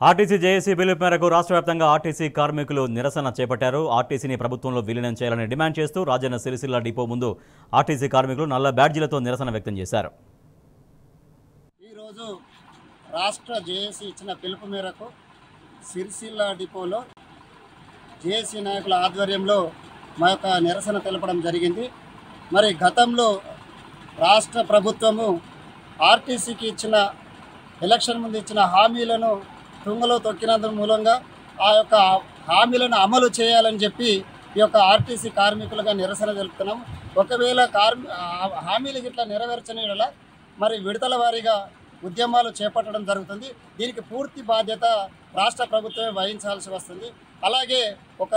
RTC JAC పిలుపు మేరకు రాష్ట్ర వ్యాప్తంగా ఆర్టీసీ కార్మికులు నిరసన చేపట్టారు. ఆర్టీసీని ప్రభుత్వంలో విలీనం చేయాలని డిమాండ్ చేస్తూ రాజన్న సిరిసిల్ల డిపో ముందు ఆర్టీసీ కార్మికులు నల్ల బ్యాడ్జీలతో నిరసన వ్యక్తం చేశారు. ఈ రోజు రాష్ట్ర జేఏసీ ఇచ్చిన పిలుపు మేరకు సిరిసిల్ల డిపోలో జేఏసీ నాయకుల ఆధ్వర్యంలో మా యొక్క నిరసన తెలపడం జరిగింది. మరి గతంలో రాష్ట్ర ప్రభుత్వము ఆర్టీసీకి ఇచ్చిన ఎలక్షన్ ముందు ఇచ్చిన హామీలను తుంగలో తొక్కినందు మూలంగా ఆ యొక్క హామీలను అమలు చేయాలని చెప్పి ఈ యొక్క ఆర్టీసీ కార్మికులుగా నిరసన తెలుపుతున్నాం. ఒకవేళ హామీలు గిట్లా నెరవేర్చని యెడల మరి విడతల వారీగా ఉద్యమాలు చేపట్టడం జరుగుతుంది. దీనికి పూర్తి బాధ్యత రాష్ట్ర ప్రభుత్వమే వహించాల్సి వస్తుంది. అలాగే ఒక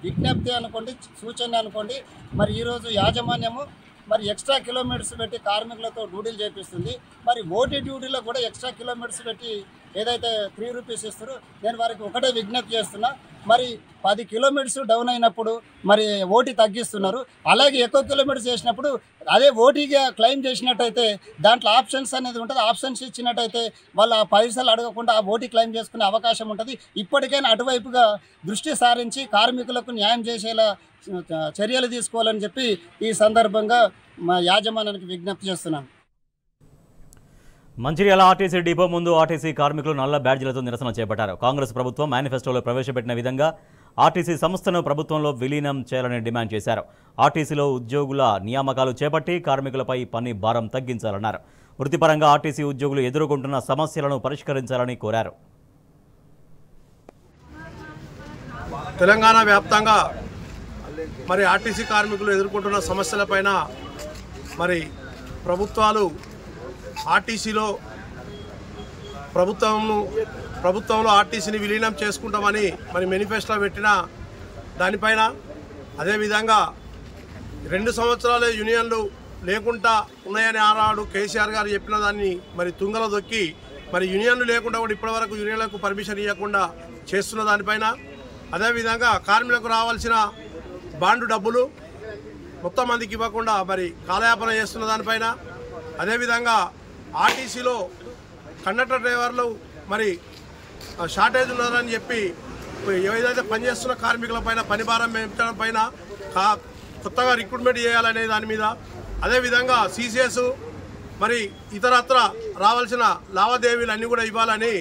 విజ్ఞప్తి అనుకోండి, సూచన అనుకోండి, మరి ఈరోజు యాజమాన్యము మరి ఎక్స్ట్రా కిలోమీటర్స్ పెట్టి కార్మికులతో డ్యూటీలు చేపిస్తుంది. మరి ఓటీ డ్యూటీలో కూడా ఎక్స్ట్రా కిలోమీటర్స్ పెట్టి ఏదైతే 3 రూపీస్ ఇస్తారో నేను వారికి ఒకటే విజ్ఞప్తి చేస్తున్నా. మరి 10 కిలోమీటర్స్ డౌన్ అయినప్పుడు మరి ఓటీ తగ్గిస్తున్నారు. అలాగే ఎక్కువ కిలోమీటర్స్ చేసినప్పుడు అదే ఓటీగా క్లెయిమ్ చేసినట్టయితే దాంట్లో ఆప్షన్స్ అనేది ఉంటుంది. ఆప్షన్స్ ఇచ్చినట్టయితే వాళ్ళు ఆ పైసలు అడగకుండా ఆ ఓటీ క్లెయిమ్ చేసుకునే అవకాశం ఉంటుంది. ఇప్పటికైనా అటువైపుగా దృష్టి సారించి కార్మికులకు న్యాయం చేసేలా చర్యలు తీసుకోవాలని చెప్పి ఈ సందర్భంగా మా యాజమాన్యానికి విజ్ఞప్తి చేస్తున్నాను. మంచిర్యాల ఆర్టీసీ డిపో ముందు ఆర్టీసీ కార్మికులు నల్ల బ్యాడ్జీలతో నిరసన చేపట్టారు. కాంగ్రెస్ ప్రభుత్వం మేనిఫెస్టోలో ప్రవేశపెట్టిన విధంగా ఆర్టీసీ సంస్థను ప్రభుత్వంలో విలీనం చేయాలని డిమాండ్ చేశారు. ఆర్టీసీలో ఉద్యోగుల నియామకాలు చేపట్టి కార్మికులపై పని భారం తగ్గించాలన్నారు. వృత్తిపరంగా ఆర్టీసీ ఉద్యోగులు ఎదుర్కొంటున్న సమస్యలను పరిష్కరించాలని కోరారు. తెలంగాణ వ్యాప్తంగా మరి ఆర్టీసీ కార్మికులు ఎదుర్కొంటున్న సమస్యలపైన మరి ప్రభుత్వాలు ఆర్టీసీలో ప్రభుత్వంలో ఆర్టీసీని విలీనం చేసుకుంటామని మరి మేనిఫెస్టోలో పెట్టిన దానిపైన, అదేవిధంగా 2 సంవత్సరాల యూనియన్లు లేకుండా ఉన్నాయని ఆనాడు కేసీఆర్ గారు చెప్పిన దాన్ని మరి తుంగలో దొక్కి మరి యూనియన్లు లేకుండా కూడా ఇప్పటివరకు యూనియన్లకు పర్మిషన్ ఇవ్వకుండా చేస్తున్న దానిపైన, అదేవిధంగా కార్మికులకు రావాల్సిన బాండు డబ్బులు మొత్తం మందికి ఇవ్వకుండా మరి కాలయాపన చేస్తున్న దానిపైన, అదేవిధంగా ఆర్టీసీలో కండక్టర్ డ్రైవర్లు మరి షార్టేజ్ ఉన్నారని చెప్పి ఏదైతే పనిచేస్తున్న కార్మికుల పైన పని భారం పెంచడం పైన కొత్తగా రిక్రూట్మెంట్ చేయాలనే దాని మీద, అదేవిధంగా CCS మరి ఇతరత్ర రావాల్సిన లావాదేవీలు అన్నీ కూడా ఇవ్వాలని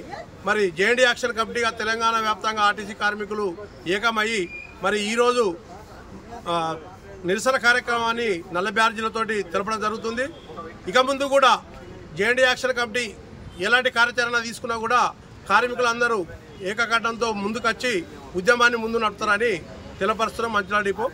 మరి JND యాక్షన్ కమిటీగా తెలంగాణ వ్యాప్తంగా ఆర్టీసీ కార్మికులు ఏకమయ్యి మరి ఈరోజు నిరసన కార్యక్రమాన్ని నల్ల బ్యాడ్జీలతోటి తెలపడం జరుగుతుంది. ఇక ముందు కూడా JND యాక్షన్ కమిటీ ఎలాంటి కార్యాచరణ తీసుకున్నా కూడా కార్మికులందరూ ఏకకంఠంతో ముందుకొచ్చి ఉద్యమాన్ని ముందు నడుపుతారని తెలపరుస్తున్నాం. మంచిర్యాల డిపో.